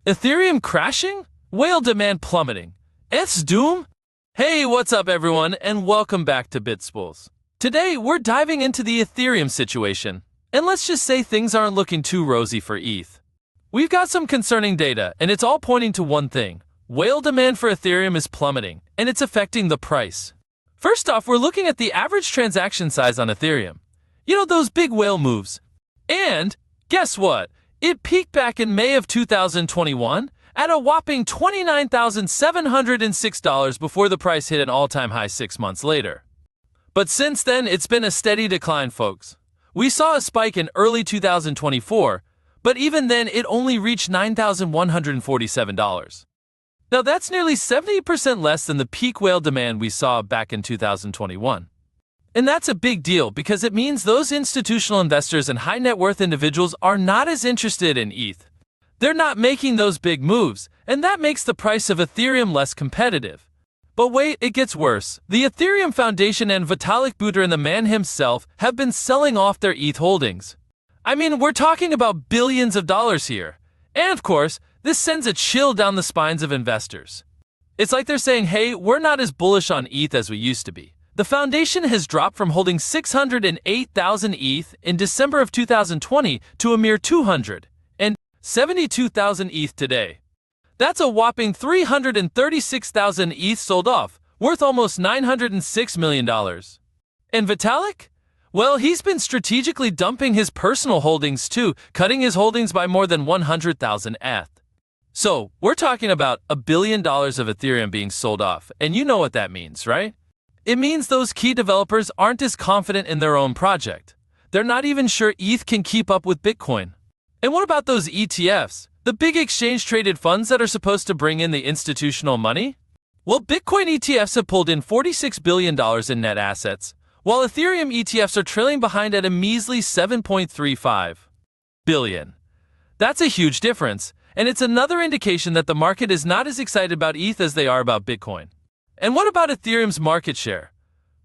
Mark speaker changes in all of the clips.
Speaker 1: Ethereum crashing? Whale demand plummeting? ETH's doom? Hey, what's up everyone, and welcome back to BitSpools. Today, we're diving into the Ethereum situation, and let's just say things aren't looking too rosy for ETH. We've got some concerning data, and it's all pointing to one thing. Whale demand for Ethereum is plummeting, and it's affecting the price. First off, we're looking at the average transaction size on Ethereum. You know, those big whale moves. And, guess what? It peaked back in May of 2021 at a whopping $29,706 before the price hit an all-time high 6 months later. But since then, it's been a steady decline, folks. We saw a spike in early 2024, but even then, it only reached $9,147. Now, that's nearly 70% less than the peak whale demand we saw back in 2021. And that's a big deal because it means those institutional investors and high net worth individuals are not as interested in ETH. They're not making those big moves, and that makes the price of Ethereum less competitive. But wait, it gets worse. The Ethereum Foundation and Vitalik and the man himself have been selling off their ETH holdings. I mean, we're talking about billions of dollars here. And of course, this sends a chill down the spines of investors. It's like they're saying, hey, we're not as bullish on ETH as we used to be. The foundation has dropped from holding 608,000 ETH in December of 2020 to a mere 272,000 ETH today. That's a whopping 336,000 ETH sold off, worth almost $906 million. And Vitalik? Well, he's been strategically dumping his personal holdings too, cutting his holdings by more than 100,000 ETH. So, we're talking about $1 billion of Ethereum being sold off, and you know what that means, right? It means those key developers aren't as confident in their own project. They're not even sure ETH can keep up with Bitcoin. And what about those ETFs, the big exchange-traded funds that are supposed to bring in the institutional money? Well, Bitcoin ETFs have pulled in $46 billion in net assets, while Ethereum ETFs are trailing behind at a measly $7.35 billion. That's a huge difference, and it's another indication that the market is not as excited about ETH as they are about Bitcoin. And what about Ethereum's market share?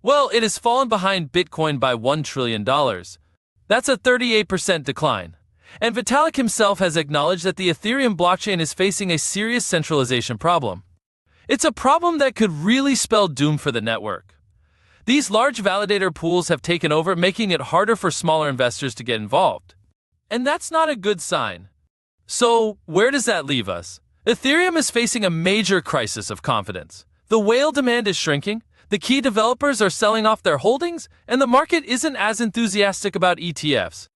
Speaker 1: Well, it has fallen behind Bitcoin by $1 trillion. That's a 38% decline. And Vitalik himself has acknowledged that the Ethereum blockchain is facing a serious centralization problem. It's a problem that could really spell doom for the network. These large validator pools have taken over, making it harder for smaller investors to get involved. And that's not a good sign. So, where does that leave us? Ethereum is facing a major crisis of confidence. The whale demand is shrinking, the key developers are selling off their holdings, and the market isn't as enthusiastic about ETFs.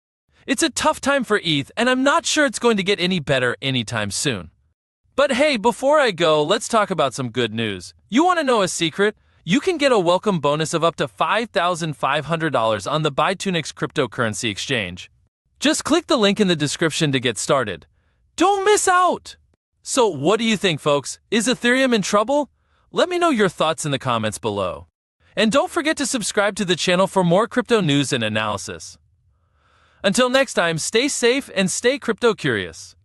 Speaker 1: It's a tough time for ETH, and I'm not sure it's going to get any better anytime soon. But hey, before I go, let's talk about some good news. You want to know a secret? You can get a welcome bonus of up to $5,500 on the Bitunics cryptocurrency exchange. Just click the link in the description to get started. Don't miss out! So what do you think, folks? Is Ethereum in trouble? Let me know your thoughts in the comments below. And don't forget to subscribe to the channel for more crypto news and analysis. Until next time, stay safe and stay crypto curious.